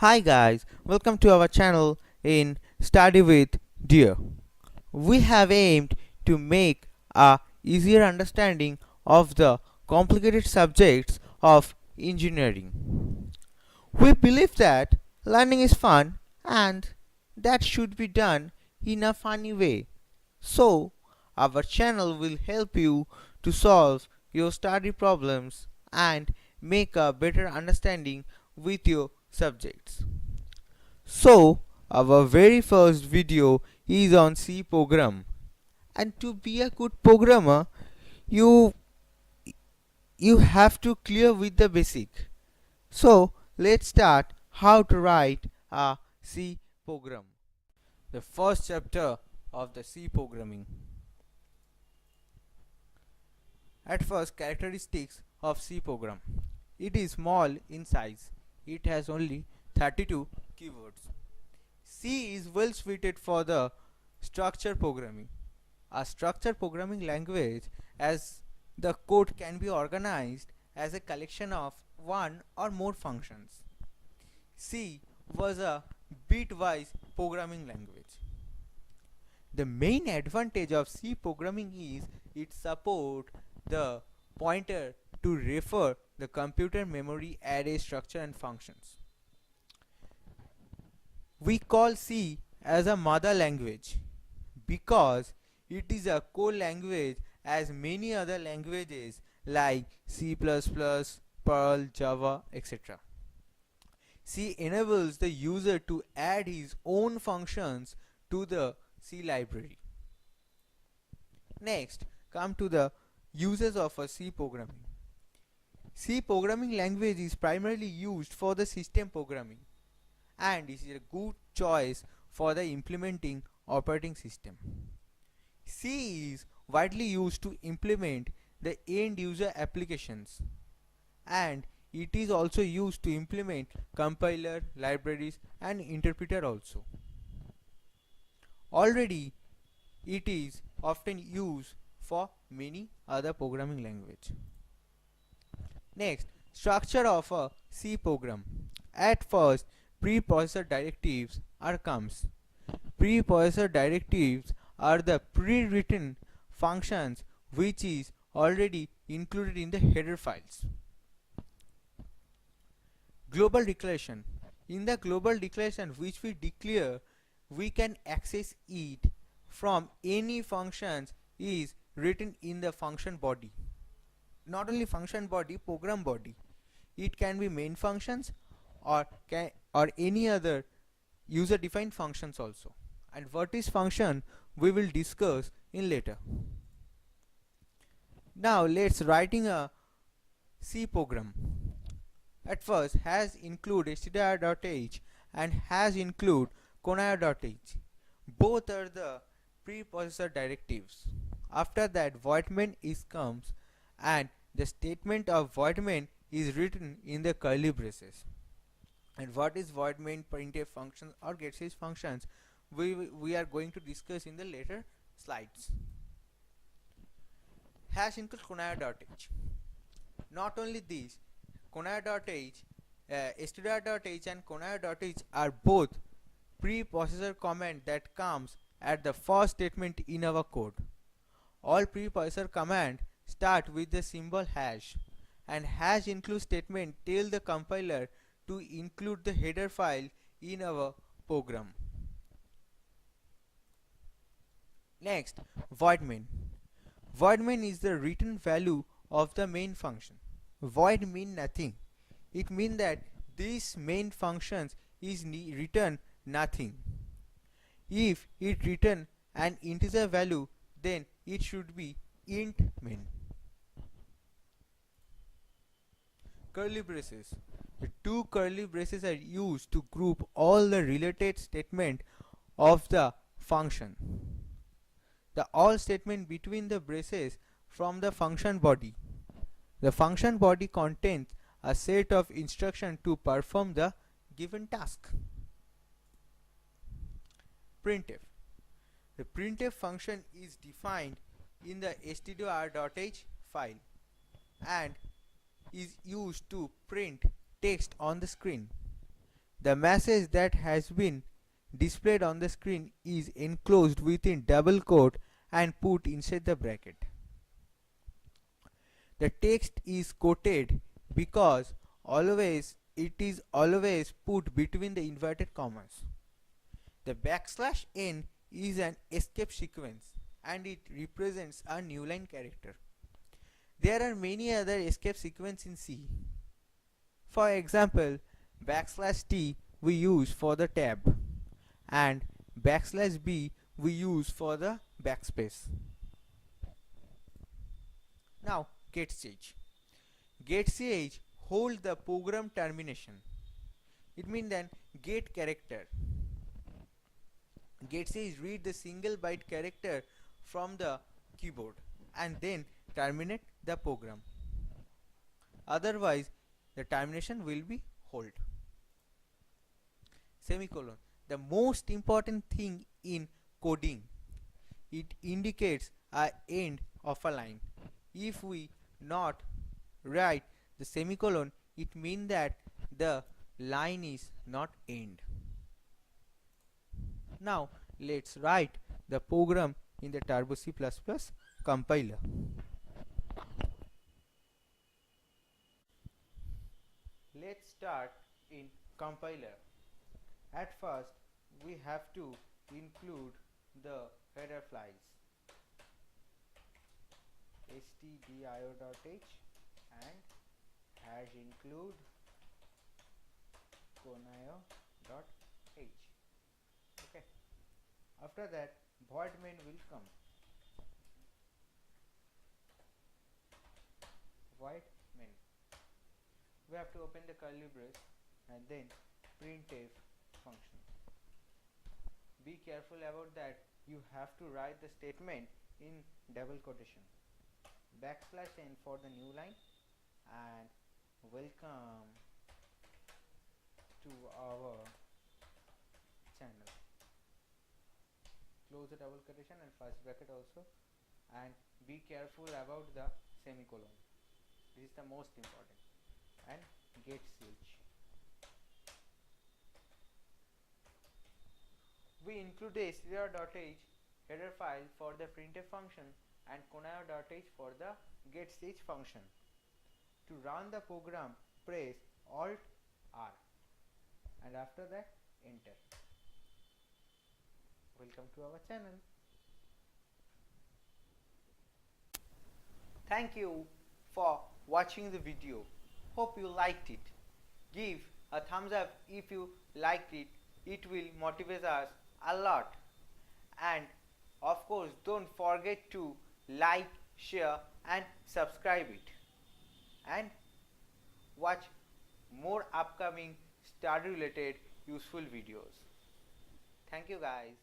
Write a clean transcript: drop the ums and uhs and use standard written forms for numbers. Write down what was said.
Hi guys, welcome to our channel in Study with Dear. We have aimed to make a easier understanding of the complicated subjects of engineering. We believe that learning is fun and that should be done in a funny way. So, our channel will help you to solve your study problems and make a better understanding with your subjects. So, our very first video is on C program. And to be a good programmer, you you have to clear with the basic. So, let's start how to write a C program. The first chapter of the C programming. At first, characteristics of C program. It is small in size. It has only 32 keywords. C is well suited for the structure programming. A structure programming language, as the code can be organized as a collection of one or more functions. C was a bitwise programming language. The main advantage of C programming is it supports the pointer to refer the computer memory array structure and functions. We call C as a mother language because it is a core language as many other languages like C++, Perl, Java, etc. C enables the user to add his own functions to the C library. Next, come to the uses of a C programming. C programming language is primarily used for the system programming and is a good choice for the implementing operating system. C is widely used to implement the end user applications and it is also used to implement compiler, libraries and interpreter also. Already it is often used for many other programming language. Next, structure of a C program. At first, preprocessor directives are comes. Preprocessor directives are the pre-written functions which is already included in the header files. Global declaration. In the global declaration which we declare, we can access it from any functions is written in the function body. Not only function body, program body. It can be main functions or any other user defined functions also. And what is function we will discuss in later. Now let's writing a C program. At first has include stdio.h and has include conair.h. Both are the preprocessor directives. After that void main is comes and the statement of void main is written in the curly braces. And what is void main, printf functions or getSys functions we are going to discuss in the later slides. Hash includes conair.h. Not only this, conair.h, stdio.h and conair.h are both preprocessor command that comes at the first statement in our code. All preprocessor command start with the symbol hash and hash include statement tell the compiler to include the header file in our program. Next, void main. Void main is the written value of the main function. Void mean nothing. It means that this main functions is written nothing. If it return an integer value, then it should be int main. Curly braces. The two curly braces are used to group all the related statement of the function. The all statement between the braces from the function body. The function body contains a set of instructions to perform the given task. Printf. The printf function is defined in the stdio.h file and is used to print text on the screen. The message that has been displayed on the screen is enclosed within double quote and put inside the bracket. The text is quoted because it is always put between the inverted commas. The backslash n is an escape sequence and it represents a new line character. There are many other escape sequences in C. For example, backslash t we use for the tab and backslash b we use for the backspace. Now getStage. getStage hold the program termination. It means then get character. getStage read the single byte character from the keyboard and then terminate the program. Otherwise, the termination will be hold. Semicolon. The most important thing in coding. It indicates a end of a line. If we not write the semicolon, it means that the line is not end. Now let's write the program in the Turbo C++ compiler. Let's start in compiler. At first we have to include the header files stdio.h and hash include conaio.h. Okay. After that void main will come. Void main. We have to open the curly brace and then printf function. Be careful about that. You have to write the statement in double quotation. Backslash n for the new line and welcome to our channel. Close the double quotation and first bracket also, and be careful about the semicolon. This is the most important. And getStage. We include the stdio.h header file for the printf function and conaio.h for the getStage function. To run the program, press Alt R and after that enter. Welcome to our channel. Thank you for watching the video. Hope you liked it. Give a thumbs up if you liked it. It will motivate us a lot. And of course, don't forget to like, share and subscribe it. And watch more upcoming study related useful videos. Thank you guys.